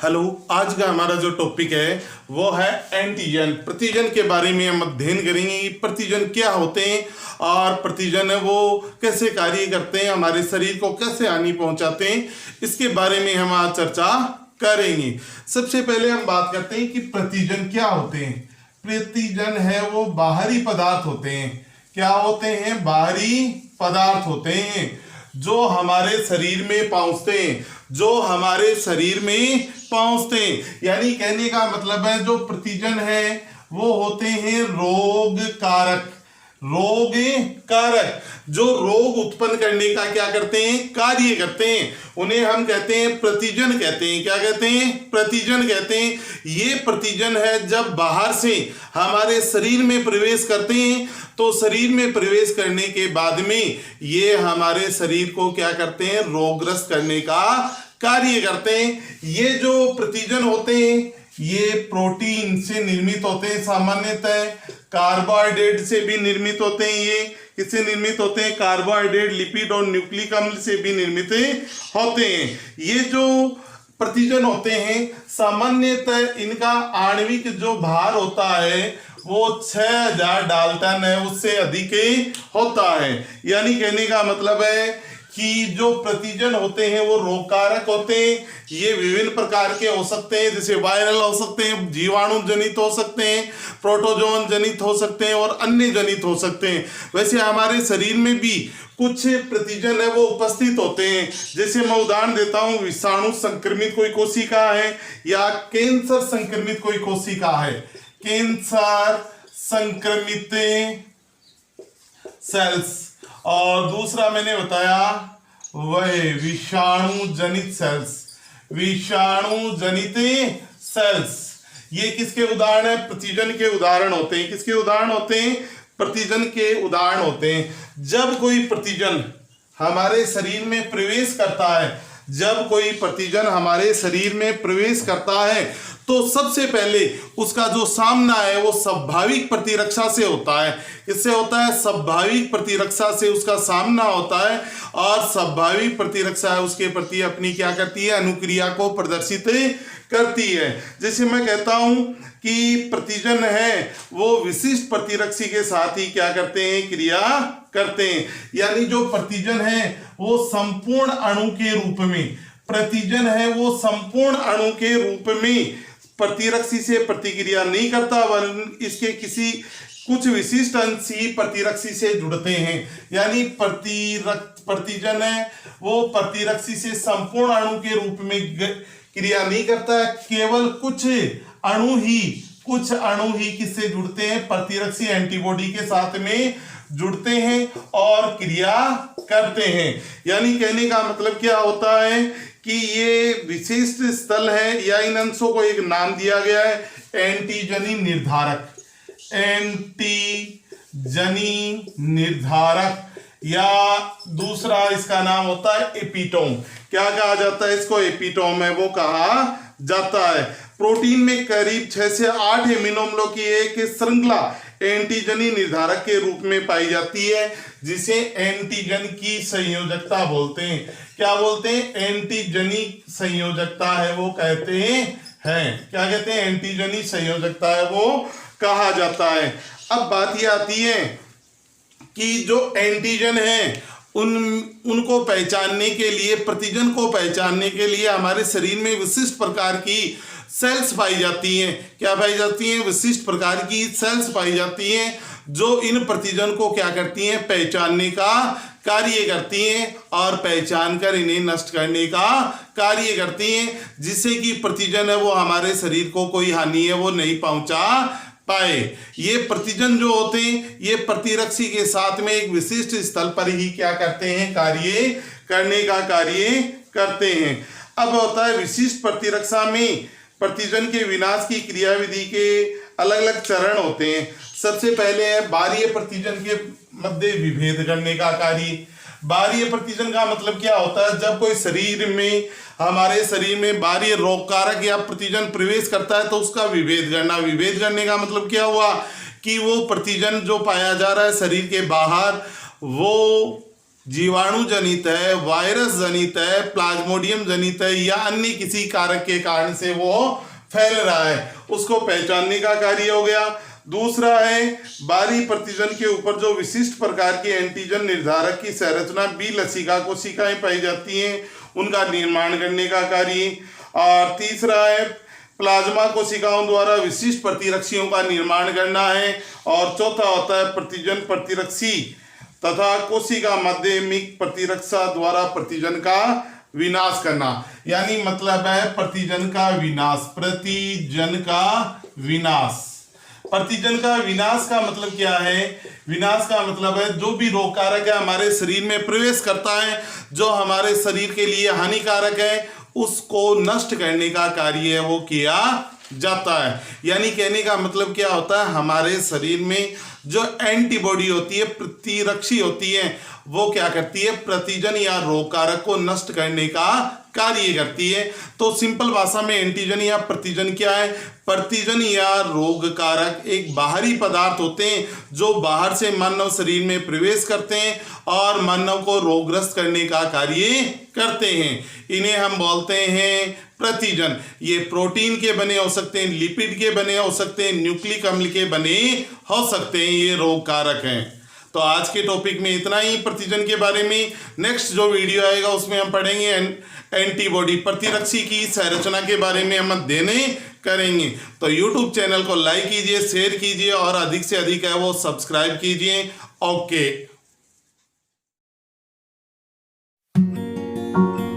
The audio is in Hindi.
हेलो, आज का हमारा जो टॉपिक है वो है एंटीजन। प्रतिजन के बारे में हम अध्ययन करेंगे कि प्रतिजन क्या होते हैं और प्रतिजन है वो कैसे कार्य करते हैं, हमारे शरीर को कैसे हानि पहुंचाते हैं, इसके बारे में हम आज चर्चा करेंगे। सबसे पहले हम बात करते हैं कि प्रतिजन क्या होते हैं। प्रतिजन है वो बाहरी पदार्थ होते हैं। क्या होते हैं? बाहरी पदार्थ होते हैं जो हमारे शरीर में पहुंचते हैं, जो हमारे शरीर में पहुंचते हैं। यानी कहने का मतलब है जो प्रतिजन है वो होते हैं रोग कारक। रोग कारक जो रोग उत्पन्न करने का क्या करते हैं? कार्य करते हैं। उन्हें हम कहते हैं प्रतिजन कहते हैं। क्या कहते हैं? प्रतिजन कहते हैं। ये प्रतिजन है जब बाहर से हमारे शरीर में प्रवेश करते हैं तो शरीर में प्रवेश करने के बाद में ये हमारे शरीर को क्या करते हैं? रोगग्रस्त करने का कार्य करते हैं। ये जो प्रतिजन होते हैं ये प्रोटीन से निर्मित होते हैं, सामान्यतः कार्बोहाइड्रेट से भी निर्मित होते हैं। ये किससे निर्मित होते हैं? कार्बोहाइड्रेट, लिपिड और न्यूक्लिक अम्ल से भी निर्मित होते हैं। ये जो प्रतिजन होते हैं सामान्यतः इनका आणविक जो भार होता है वो 6000 डाल्टन है, उससे अधिक होता है। यानी कहने का मतलब है कि जो प्रतिजन होते हैं वो रोगकारक होते हैं। ये विभिन्न प्रकार के हो सकते हैं, जैसे वायरल हो सकते हैं, जीवाणु जनित हो सकते हैं, प्रोटोजोन जनित हो सकते हैं और अन्य जनित हो सकते हैं। वैसे हमारे शरीर में भी कुछ प्रतिजन है वो उपस्थित होते हैं। जैसे मैं उदाहरण देता हूं, विषाणु संक्रमित कोई कोशिका है या कैंसर संक्रमित कोई कोशिका है। कैंसर संक्रमित सेल्स और दूसरा मैंने बताया वह विषाणु जनित सेल्स। विषाणु जनित सेल्स ये किसके उदाहरण है? प्रतिजन के उदाहरण होते हैं। किसके उदाहरण होते हैं? प्रतिजन के उदाहरण होते हैं। जब कोई प्रतिजन हमारे शरीर में प्रवेश करता है, जब कोई प्रतिजन हमारे शरीर में प्रवेश करता है तो सबसे पहले उसका जो सामना है वो स्वाभाविक प्रतिरक्षा से होता है। इससे होता है स्वाभाविक प्रतिरक्षा से उसका सामना होता है और स्वाभाविक प्रतिरक्षा है उसके प्रति अपनी क्या करती है? अनुक्रिया को प्रदर्शित करती है। जैसे मैं कहता हूं कि प्रतिजन है वो विशिष्ट प्रतिरक्षी के साथ ही क्या करते हैं? क्रिया करते हैं। यानी जो प्रतिजन है वो संपूर्ण अणु के रूप में, प्रतिजन है वो संपूर्ण अणु के रूप में प्रतिरक्षी से प्रतिक्रिया नहीं करता, वरन इसके किसी कुछ विशिष्ट अंश ही प्रतिरक्षी से जुड़ते हैं। यानी प्रतिजन है वो प्रतिरक्षी से संपूर्ण अणु के रूप में क्रिया नहीं करता है, केवल कुछ अणु ही किससे जुड़ते हैं? प्रतिरक्षी एंटीबॉडी के साथ में जुड़ते हैं और क्रिया करते हैं। यानी कहने का मतलब क्या होता है कि ये विशिष्ट स्थल है या इन अंशों को एक नाम दिया गया है एंटीजनी निर्धारक। एंटीजनी निर्धारक या दूसरा इसका नाम होता है एपिटोम। क्या कहा जाता है इसको? एपिटोम है वो कहा जाता है। प्रोटीन में करीब 6 से 8 एमिनो अम्लों की एक श्रृंखला एंटीजनी निर्धारक के रूप में पाई जाती है, जिसे एंटीजन की संयोजकता बोलते हैं। क्या बोलते हैं? एंटीजनी संयोजकता है वो कहते हैं। क्या कहते हैं? एंटीजनी संयोजकता है वो कहा जाता है। अब बात ये आती है कि जो एंटीजन है उनको पहचानने के लिए, प्रतिजन को पहचानने के लिए हमारे शरीर में विशिष्ट प्रकार की सेल्स पाई जाती हैं। क्या पाई जाती हैं? विशिष्ट प्रकार की सेल्स पाई जाती हैं जो इन प्रतिजन को क्या करती हैं? पहचानने का कार्य करती हैं और पहचान कर इन्हें नष्ट करने का कार्य करती हैं, जिससे कि प्रतिजन है वो हमारे शरीर को कोई हानि है वो नहीं पहुंचा पाए। ये प्रतिजन जो होते हैं ये प्रतिरक्षी के साथ में एक विशिष्ट स्थल पर ही क्या करते हैं? कार्य करने का कार्य करते हैं। अब होता है विशिष्ट प्रतिरक्षा में प्रतिजन के विनाश की क्रियाविधि के अलग अलग चरण होते हैं। सबसे पहले है बाह्य प्रतिजन के मध्य विभेद करने का कार्य। बाह्य प्रतिजन का मतलब क्या होता है? जब कोई हमारे शरीर में बाह्य रोगकारक या प्रतिजन प्रवेश करता है तो उसका विभेद करना। विभेद करने का मतलब क्या हुआ कि वो प्रतिजन जो पाया जा रहा है शरीर के बाहर वो जीवाणु जनित है, वायरस जनित है, प्लाज्मोडियम जनित है या अन्य किसी कारक के कारण से वो फैल रहा है, उसको पहचानने का कार्य हो गया। दूसरा है बाहरी प्रतिजन के ऊपर जो विशिष्ट प्रकार के एंटीजन निर्धारक की संरचना बी लसिका कोशिकाएं पाई जाती हैं, उनका निर्माण करने का कार्य। और तीसरा है प्लाज्मा कोशिकाओं द्वारा विशिष्ट प्रतिरक्षियों का निर्माण करना है। और चौथा होता है प्रतिजन प्रतिरक्षी तथा कोशिका माध्यमिक प्रतिरक्षा द्वारा प्रतिजन का विनाश करना। यानी मतलब है प्रतिजन का विनाश, प्रतिजन का विनाश। प्रतिजन का विनाश का मतलब क्या है? विनाश का मतलब है जो भी रोग कारक है हमारे शरीर में प्रवेश करता है, जो हमारे शरीर के लिए हानिकारक है, उसको नष्ट करने का कार्य है वो किया जाता है। यानी कहने का मतलब क्या होता है, हमारे शरीर में जो एंटीबॉडी होती है, प्रतिरक्षी होती है, वो क्या करती है, प्रतिजन या रोग कारक को नष्ट करने का कार्य करती है। तो सिंपल भाषा में एंटीजन या प्रतिजन क्या है? प्रतिजन या रोग कारक एक बाहरी पदार्थ होते हैं जो बाहर से मानव शरीर में प्रवेश करते हैं और मानव को रोगग्रस्त करने का कार्य करते हैं। इन्हें हम बोलते हैं प्रतिजन। ये प्रोटीन के बने हो सकते हैं, लिपिड के बने हो सकते हैं, न्यूक्लिक अम्ल के बने हो सकते हैं, ये रोग कारक हैं। तो आज के टॉपिक में इतना ही प्रतिजन के बारे में। नेक्स्ट जो वीडियो आएगा उसमें हम पढ़ेंगे एंटीबॉडी प्रतिरक्षी की संरचना के बारे में हम अध्ययन करेंगे। तो यूट्यूब चैनल को लाइक कीजिए, शेयर कीजिए और अधिक से अधिक है वो सब्सक्राइब कीजिए। ओके।